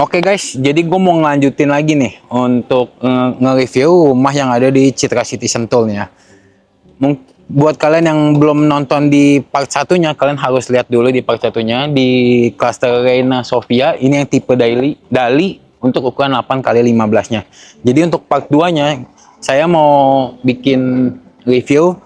Oke guys, jadi gue mau ngelanjutin lagi nih untuk nge-review rumah yang ada di Citra City Sentul nih ya. Buat kalian yang belum nonton di part satunya, kalian harus lihat dulu di part satunya di cluster Reina Sofia. Ini yang tipe Dali untuk ukuran 8x15-nya. Jadi untuk part 2-nya, saya mau bikin review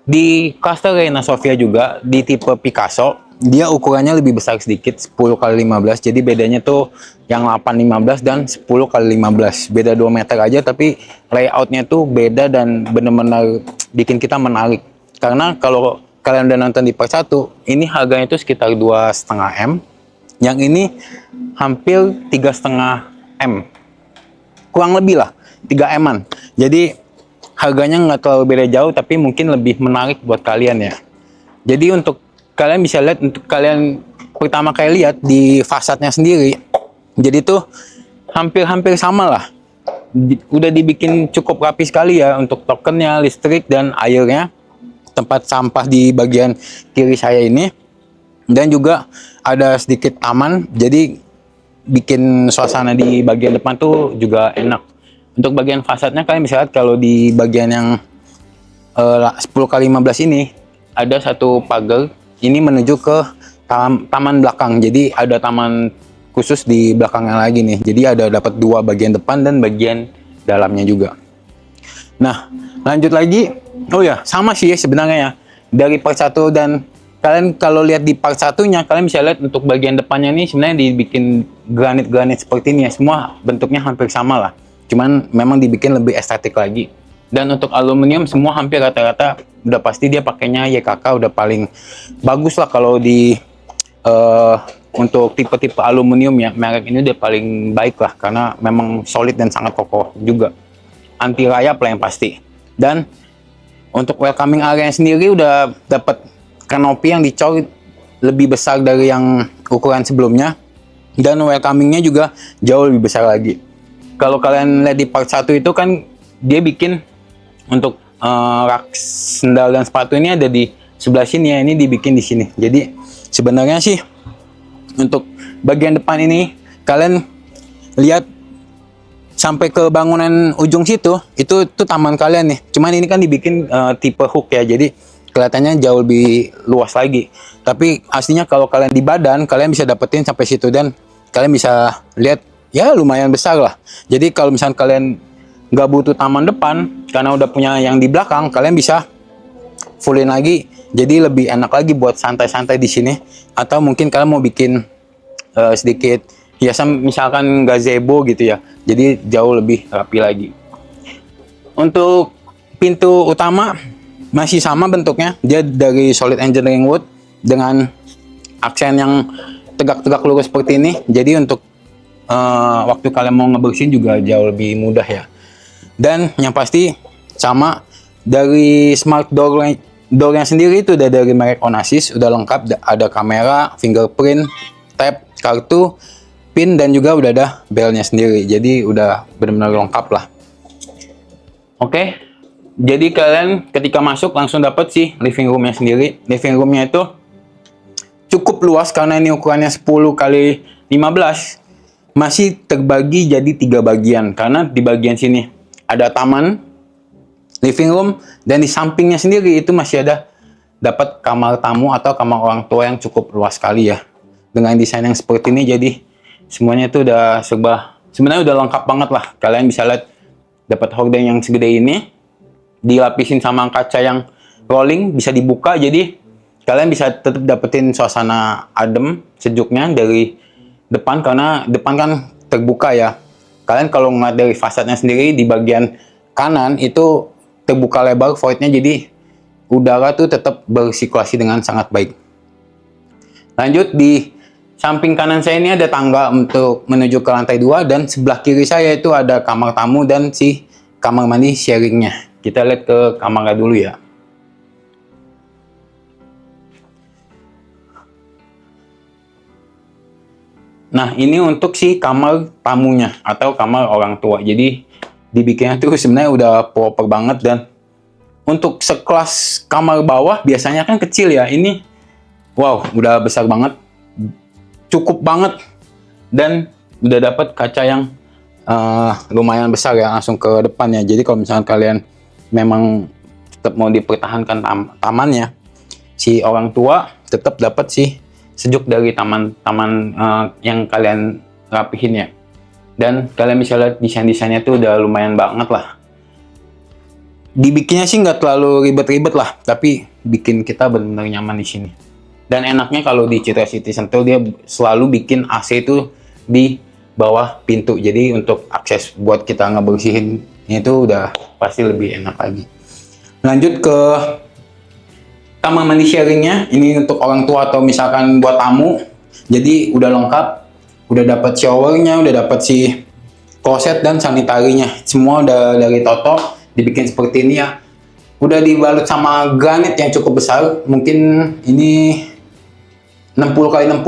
di cluster Reina Sofia juga di tipe Picasso. Dia ukurannya lebih besar sedikit, 10x15. Jadi bedanya tuh yang 8x15 dan 10x15. Beda 2 meter aja, tapi layoutnya tuh beda dan bener-bener bikin kita menarik. Karena kalau kalian udah nonton di part 1, ini harganya tuh sekitar 2,5 M. Yang ini hampir 3,5 M. Kurang lebih lah, 3 M-an. Jadi harganya nggak terlalu beda jauh, tapi mungkin lebih menarik buat kalian ya. Jadi untuk kalian bisa lihat, untuk kalian pertama kali lihat di fasadnya sendiri, jadi tuh hampir-hampir sama lah. Udah dibikin cukup rapi sekali ya untuk tokennya, listrik dan airnya. Tempat sampah di bagian kiri saya ini, dan juga ada sedikit taman, jadi bikin suasana di bagian depan tuh juga enak. Untuk bagian fasadnya kalian bisa lihat kalau di bagian yang 10x15 ini ada satu pagar. Ini menuju ke taman belakang. Jadi ada taman khusus di belakangnya lagi nih. Jadi ada dapat 2 bagian depan dan bagian dalamnya juga. Nah, lanjut lagi. Oh ya, sama sih sebenarnya ya. Dari part 1, dan kalian kalau lihat di part 1-nya, kalian bisa lihat untuk bagian depannya ini sebenarnya dibikin granit-granit seperti ini ya. Semua bentuknya hampir sama lah. Cuman memang dibikin lebih estetik lagi. Dan untuk aluminium semua hampir rata-rata udah pasti dia pakainya YKK, udah paling bagus lah kalau di untuk tipe-tipe aluminium ya. Merek ini udah paling baik lah karena memang solid dan sangat kokoh juga. Anti rayap lah yang pasti. Dan untuk welcoming area sendiri udah dapat kanopi yang dicor lebih besar dari yang ukuran sebelumnya. Dan welcomingnya juga jauh lebih besar lagi. Kalau kalian lihat di part 1 itu kan dia bikin untuk rak sendal dan sepatu ini ada di sebelah sini ya, ini dibikin di sini. Jadi sebenarnya sih untuk bagian depan ini kalian lihat sampai ke bangunan ujung situ, itu taman kalian nih. Cuman ini kan dibikin tipe hook ya, jadi kelihatannya jauh lebih luas lagi. Tapi aslinya kalau kalian di badan, kalian bisa dapetin sampai situ dan kalian bisa lihat ya lumayan besar lah. Jadi kalau misalnya kalian nggak butuh taman depan karena udah punya yang di belakang, kalian bisa fullin lagi, jadi lebih enak lagi buat santai-santai di sini. Atau mungkin kalian mau bikin sedikit hiasan misalkan gazebo gitu ya, jadi jauh lebih rapi lagi. Untuk pintu utama masih sama bentuknya, dia dari solid engineering wood dengan aksen yang tegak-tegak lurus seperti ini. Jadi untuk waktu kalian mau ngebersihin juga jauh lebih mudah ya. Dan yang pasti sama dari smart door-nya sendiri itu udah dari merek Onassis, udah lengkap, ada kamera, fingerprint, tap, kartu, pin, dan juga udah ada belnya sendiri. Jadi udah benar-benar lengkap lah. Oke, jadi kalian ketika masuk langsung dapat sih living roomnya sendiri. Living roomnya itu cukup luas karena ini ukurannya 10x15, masih terbagi jadi 3 bagian karena di bagian sini ada taman, living room, dan di sampingnya sendiri itu masih ada dapat kamar tamu atau kamar orang tua yang cukup luas sekali ya. Dengan desain yang seperti ini, jadi semuanya itu udah sebenarnya udah lengkap banget lah. Kalian bisa lihat dapat hordeng yang segede ini, dilapisin sama kaca yang rolling, bisa dibuka, jadi kalian bisa tetap dapetin suasana adem, sejuknya dari depan, karena depan kan terbuka ya. Kalian kalau ngeliat dari fasadnya sendiri di bagian kanan itu terbuka lebar voidnya, jadi udara tuh tetap bersirkulasi dengan sangat baik. Lanjut, di samping kanan saya ini ada tangga untuk menuju ke lantai 2, dan sebelah kiri saya itu ada kamar tamu dan si kamar mandi sharingnya. Kita lihat ke kamarnya dulu ya. Nah, ini untuk si kamar tamunya atau kamar orang tua. Jadi dibikinnya tuh sebenarnya udah proper banget, dan untuk sekelas kamar bawah biasanya kan kecil ya. Ini wow, udah besar banget. Cukup banget. Dan udah dapat kaca yang lumayan besar ya langsung ke depannya. Jadi kalau misalnya kalian memang tetap mau dipertahankan tamannya, si orang tua tetap dapat sih sejuk dari taman-taman yang kalian rapihin ya. Dan kalian bisa lihat desain-desainnya tuh udah lumayan banget lah. Dibikinnya sih nggak terlalu ribet-ribet lah, tapi bikin kita benar-benar nyaman di sini. Dan enaknya kalau di Citra City Sentul dia selalu bikin AC itu di bawah pintu. Jadi untuk akses buat kita ngebersihin itu udah pasti lebih enak lagi. Lanjut ke kamar mandi sharingnya. Ini untuk orang tua atau misalkan buat tamu. Jadi udah lengkap, udah dapat showernya, udah dapat si kloset dan sanitarinya. Semua udah dari Toto. Dibikin seperti ini ya, udah dibalut sama granit yang cukup besar, mungkin ini 60 kali 60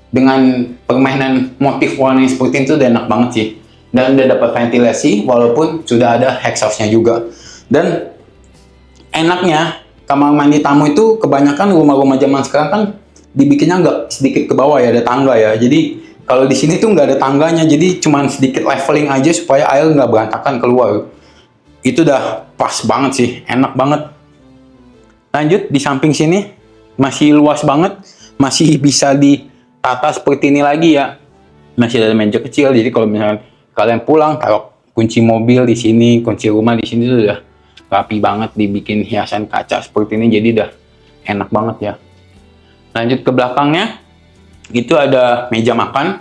dengan permainan motif warna yang seperti itu udah enak banget sih. Dan udah dapat ventilasi walaupun sudah ada exhaustnya juga. Dan enaknya kamar mandi tamu itu kebanyakan rumah-rumah zaman sekarang kan dibikinnya agak sedikit ke bawah ya, ada tangga ya. Jadi kalau di sini tuh nggak ada tangganya, jadi cuman sedikit leveling aja supaya air nggak berantakan keluar. Itu udah pas banget sih, enak banget. Lanjut di samping sini masih luas banget, masih bisa ditata seperti ini lagi ya. Masih ada meja kecil, jadi kalau misalnya kalian pulang taruh kunci mobil di sini, kunci rumah di sini tuh udah rapi banget, dibikin hiasan kaca seperti ini, jadi udah enak banget ya. Lanjut ke belakangnya, itu ada meja makan.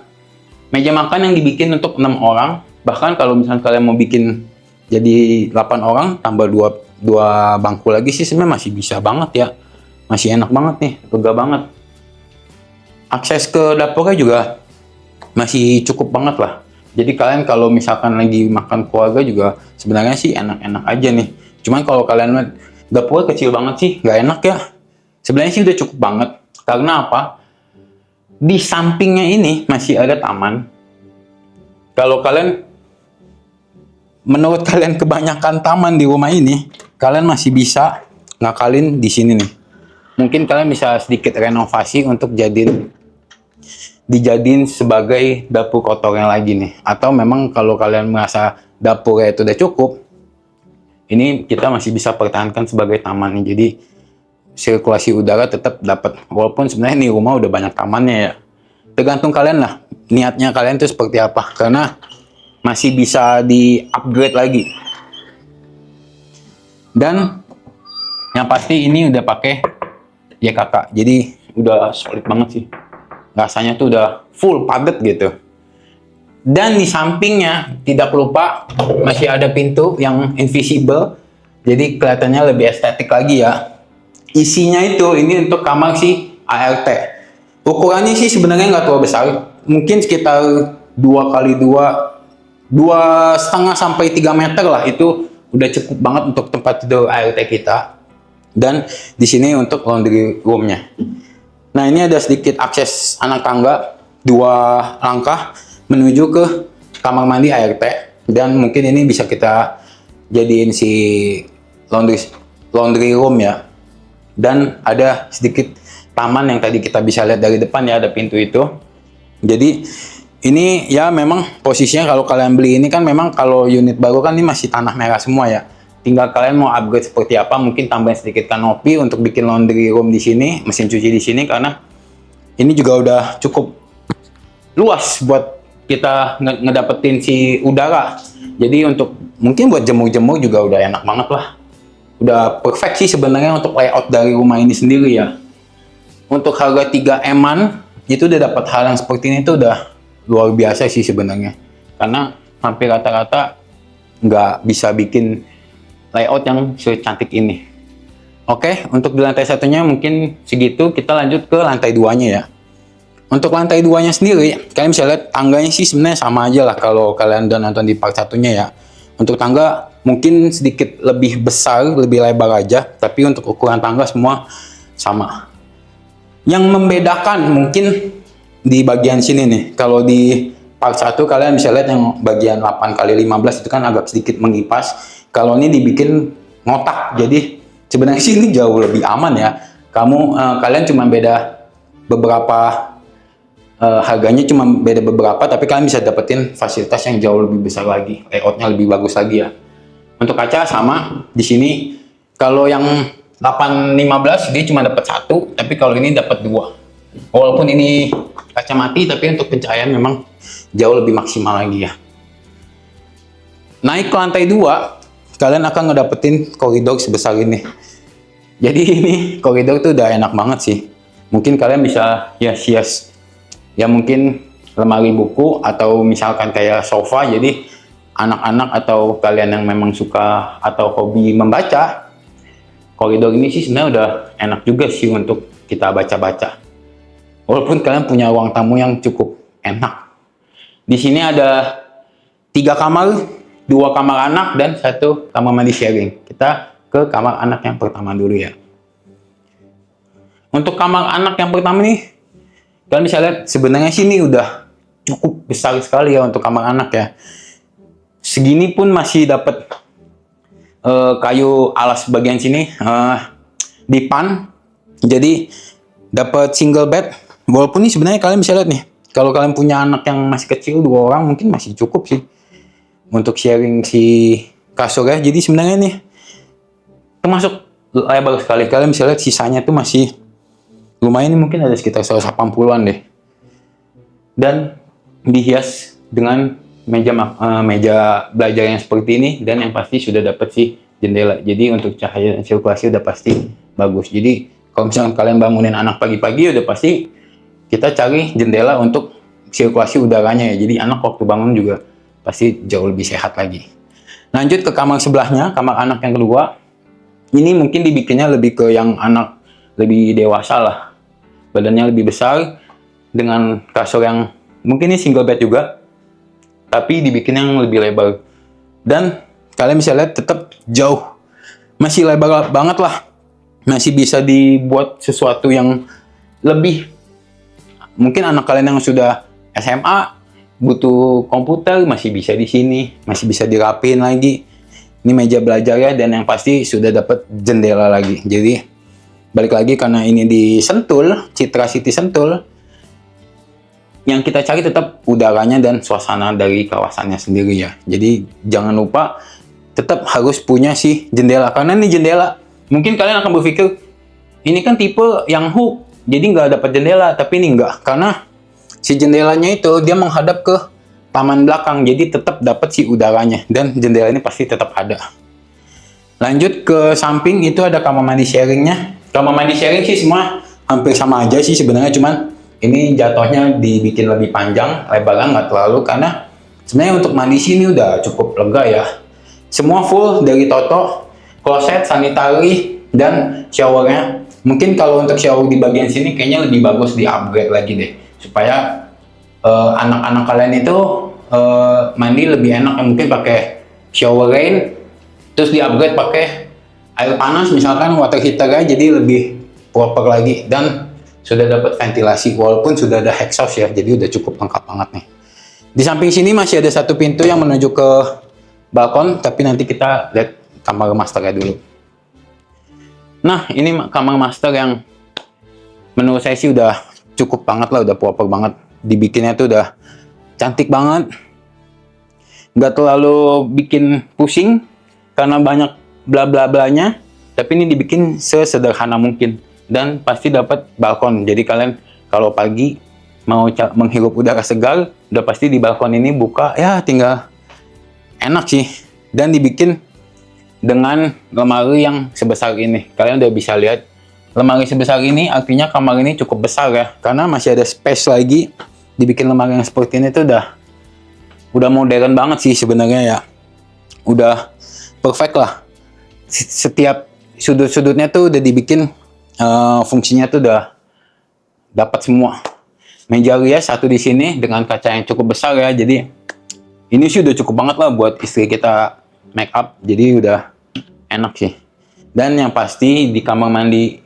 Meja makan yang dibikin untuk 6 orang, bahkan kalau misalnya kalian mau bikin jadi 8 orang tambah 2 bangku lagi sih sebenarnya masih bisa banget ya. Masih enak banget nih, lega banget. Akses ke dapurnya juga masih cukup banget lah. Jadi kalian kalau misalkan lagi makan keluarga juga sebenarnya sih enak-enak aja nih. Cuman kalau kalian lihat dapurnya kecil banget sih, nggak enak ya. Sebenarnya sih udah cukup banget. Karena apa? Di sampingnya ini masih ada taman. Kalau menurut kalian kebanyakan taman di rumah ini, kalian masih bisa ngakalin di sini nih. Mungkin kalian bisa sedikit renovasi untuk dijadiin sebagai dapur kotornya lagi nih. Atau memang kalau kalian merasa dapurnya itu udah cukup, ini kita masih bisa pertahankan sebagai taman nih. Jadi sirkulasi udara tetap dapat. Walaupun sebenarnya nih rumah udah banyak tamannya ya. Tergantung kalian lah, niatnya kalian tuh seperti apa. Karena masih bisa di-upgrade lagi. Dan yang pasti ini udah pakai YKK. Jadi udah solid banget sih. Rasanya tuh udah full padat gitu. Dan di sampingnya tidak lupa masih ada pintu yang invisible. Jadi kelihatannya lebih estetik lagi ya. Isinya itu ini untuk kamar si ART. Ukurannya sih sebenarnya nggak terlalu besar. Mungkin sekitar 2 kali 2,5 sampai 3 meter lah, itu udah cukup banget untuk tempat tidur ART kita. Dan di sini untuk laundry roomnya. Nah ini ada sedikit akses anak tangga, 2 langkah menuju ke kamar mandi ART. Dan mungkin ini bisa kita jadiin si laundry room ya. Dan ada sedikit taman yang tadi kita bisa lihat dari depan ya, ada pintu itu. Jadi ini ya memang posisinya kalau kalian beli ini kan memang kalau unit baru kan ini masih tanah merah semua ya. Tinggal kalian mau upgrade seperti apa, mungkin tambahin sedikit kanopi untuk bikin laundry room di sini, mesin cuci di sini, karena ini juga udah cukup luas buat kita ngedapetin si udara. Jadi untuk mungkin buat jemur-jemur juga udah enak banget lah. Udah perfect sih sebenarnya untuk layout dari rumah ini sendiri ya. Untuk harga 3M-an itu udah dapat hal yang seperti ini tuh udah luar biasa sih sebenarnya, karena hampir rata-rata nggak bisa bikin layout yang secantik ini. Oke, untuk di lantai satunya mungkin segitu. Kita lanjut ke lantai 2-nya ya. Untuk lantai 2-nya sendiri, kalian bisa lihat tangganya sih sebenarnya sama aja lah kalau kalian udah nonton di part satunya ya. Untuk tangga mungkin sedikit lebih besar, lebih lebar aja, tapi untuk ukuran tangga semua sama. Yang membedakan mungkin di bagian sini nih, kalau di part 1 kalian bisa lihat yang bagian 8 kali 15 itu kan agak sedikit mengipas. Kalau ini dibikin ngotak, jadi sebenarnya sih ini jauh lebih aman ya. Kalian cuma beda beberapa Harganya cuma beda beberapa, tapi kalian bisa dapetin fasilitas yang jauh lebih besar lagi, layoutnya lebih bagus lagi ya. Untuk kaca sama di sini, kalau yang 815 dia cuma dapat satu, tapi kalau ini dapat dua. Walaupun ini kaca mati, tapi untuk pencahayaan memang jauh lebih maksimal lagi ya. Naik ke lantai 2, kalian akan ngedapetin koridor sebesar ini. Jadi ini koridor tuh udah enak banget sih. Mungkin kalian bisa hias-hias ya, mungkin lemari buku atau misalkan kayak sofa. Jadi anak-anak atau kalian yang memang suka atau hobi membaca, koridor ini sih sebenarnya udah enak juga sih untuk kita baca-baca. Walaupun kalian punya ruang tamu yang cukup enak. Di sini ada 3 kamar, 2 kamar anak dan 1 kamar mandi sharing. Kita ke kamar anak yang pertama dulu ya. Untuk kamar anak yang pertama nih, kalian bisa lihat sebenarnya sini udah cukup besar sekali ya untuk kamar anak ya. Segini pun masih dapat kayu alas bagian sini dipan. Jadi dapat single bed. Walaupun ini sebenarnya kalian bisa lihat nih, kalau kalian punya anak yang masih kecil 2 orang mungkin masih cukup sih untuk sharing si kasur ya. Jadi sebenarnya nih termasuk lebar sekali. Kalian bisa lihat sisanya tuh masih lumayan nih, mungkin ada sekitar 180-an deh. Dan dihias dengan meja belajar yang seperti ini, dan yang pasti sudah dapat sih jendela. Jadi untuk cahaya dan sirkulasi udah pasti bagus. Jadi kalau misalnya kalian bangunin anak pagi-pagi, udah pasti kita cari jendela untuk sirkulasi udaranya ya. Jadi anak waktu bangun juga pasti jauh lebih sehat lagi. Lanjut ke kamar sebelahnya, kamar anak yang kedua. Ini mungkin dibikinnya lebih ke yang anak lebih dewasa lah. Badannya lebih besar, dengan kasur yang mungkin ini single bed juga, tapi dibikin yang lebih lebar. Dan kalian bisa lihat tetap jauh, masih lebar banget lah. Masih bisa dibuat sesuatu yang lebih. Mungkin anak kalian yang sudah SMA butuh komputer, masih bisa di sini, masih bisa dirapiin lagi. Ini meja belajar ya, dan yang pasti sudah dapat jendela lagi. Jadi balik lagi, karena ini di Sentul, Citra City Sentul, yang kita cari tetap udaranya dan suasana dari kawasannya sendiri ya. Jadi jangan lupa tetap harus punya si jendela, karena ini jendela. Mungkin kalian akan berpikir, ini kan tipe yang hook, jadi nggak dapat jendela, tapi ini enggak. Karena si jendelanya itu dia menghadap ke taman belakang, jadi tetap dapat si udaranya, dan jendela ini pasti tetap ada. Lanjut ke samping, itu ada kamar mandi sharingnya. Kamar mandi sharing sih semua hampir sama aja sih sebenarnya, cuman ini jatuhnya dibikin lebih panjang, lebarnya nggak terlalu, karena sebenarnya untuk mandi sini udah cukup lega ya. Semua full dari Toto, kloset, sanitary, dan showernya. Mungkin kalau untuk shower di bagian sini kayaknya lebih bagus di upgrade lagi deh, supaya anak-anak kalian itu mandi lebih enak. Mungkin pakai shower rain, terus di upgrade pakai air panas misalkan water heater aja, jadi lebih proper lagi, dan sudah dapat ventilasi walaupun sudah ada exhaust ya, jadi udah cukup lengkap banget nih. Di samping sini masih ada 1 pintu yang menuju ke balkon, tapi nanti kita lihat kamar masternya dulu. Nah, ini kamar master yang menurut saya sih udah cukup banget lah, udah proper banget. Dibikinnya tuh udah cantik banget, nggak terlalu bikin pusing karena banyak bla bla blanya, tapi ini dibikin sesederhana mungkin, dan pasti dapat balkon. Jadi kalian kalau pagi mau menghirup udara segar, udah pasti di balkon ini buka ya, tinggal enak sih. Dan dibikin dengan lemari yang sebesar ini. Kalian udah bisa lihat lemari sebesar ini, artinya kamar ini cukup besar ya, karena masih ada space lagi. Dibikin lemari yang seperti ini tuh udah modern banget sih sebenarnya ya, udah perfect lah. Setiap sudut-sudutnya tuh udah dibikin fungsinya tuh udah dapat semua. Meja rias 1 di sini dengan kaca yang cukup besar ya, jadi ini sih udah cukup banget lah buat istri kita make up, jadi udah enak sih. Dan yang pasti di kamar mandi,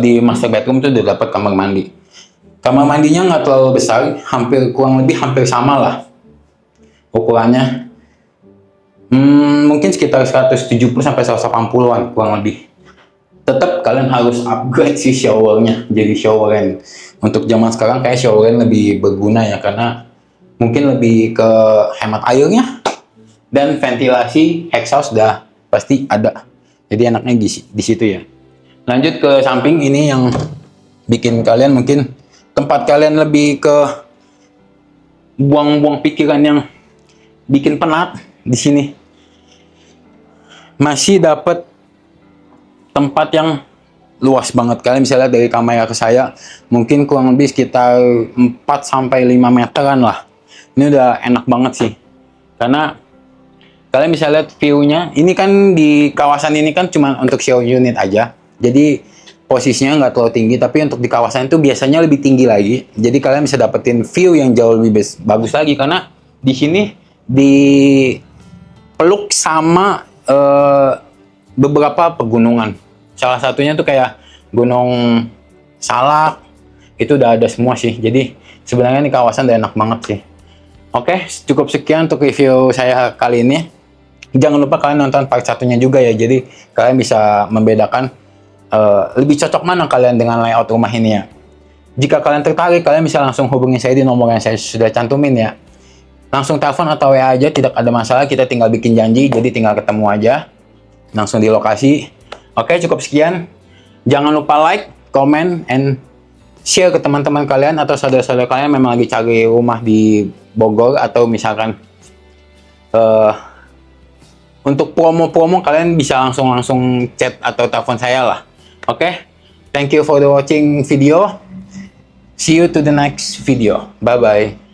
di master bedroom tuh udah dapat kamar mandi. Kamar mandinya nggak terlalu besar, kurang lebih hampir sama lah ukurannya. Mungkin sekitar 170 sampai 180-an kurang lebih. tetap kalian harus upgrade si showernya jadi shower rain. Untuk zaman sekarang kayak shower rain lebih berguna ya, karena mungkin lebih ke hemat airnya dan ventilasi exhaust dah pasti ada. Jadi enaknya di situ ya. Lanjut ke samping, ini yang bikin kalian mungkin tempat kalian lebih ke buang-buang pikiran yang bikin penat. Di sini masih dapat tempat yang luas banget. Kalian bisa lihat dari kamera ke saya, mungkin kurang lebih sekitar 4-5 meteran lah. Ini udah enak banget sih, karena kalian bisa lihat view-nya. Ini kan di kawasan ini kan cuma untuk show unit aja, jadi posisinya nggak terlalu tinggi, tapi untuk di kawasan itu biasanya lebih tinggi lagi. Jadi kalian bisa dapetin view yang jauh lebih bagus lagi, karena di sini dipeluk sama beberapa pegunungan. Salah satunya tuh kayak Gunung Salak, itu udah ada semua sih. Jadi sebenarnya ini kawasan udah enak banget sih. Oke, cukup sekian untuk review saya kali ini. Jangan lupa kalian nonton part satunya juga ya. Jadi kalian bisa membedakan lebih cocok mana kalian dengan layout rumah ini ya. Jika kalian tertarik, kalian bisa langsung hubungi saya di nomor yang saya sudah cantumin ya. Langsung telepon atau WA aja, tidak ada masalah. Kita tinggal bikin janji, jadi tinggal ketemu aja. Langsung di lokasi. Oke, cukup sekian. Jangan lupa like, comment, and share ke teman-teman kalian atau saudara-saudara kalian memang lagi cari rumah di Bogor, atau misalkan untuk promo-promo kalian bisa langsung chat atau telepon saya lah. Oke, thank you for the watching video. See you to the next video. Bye bye.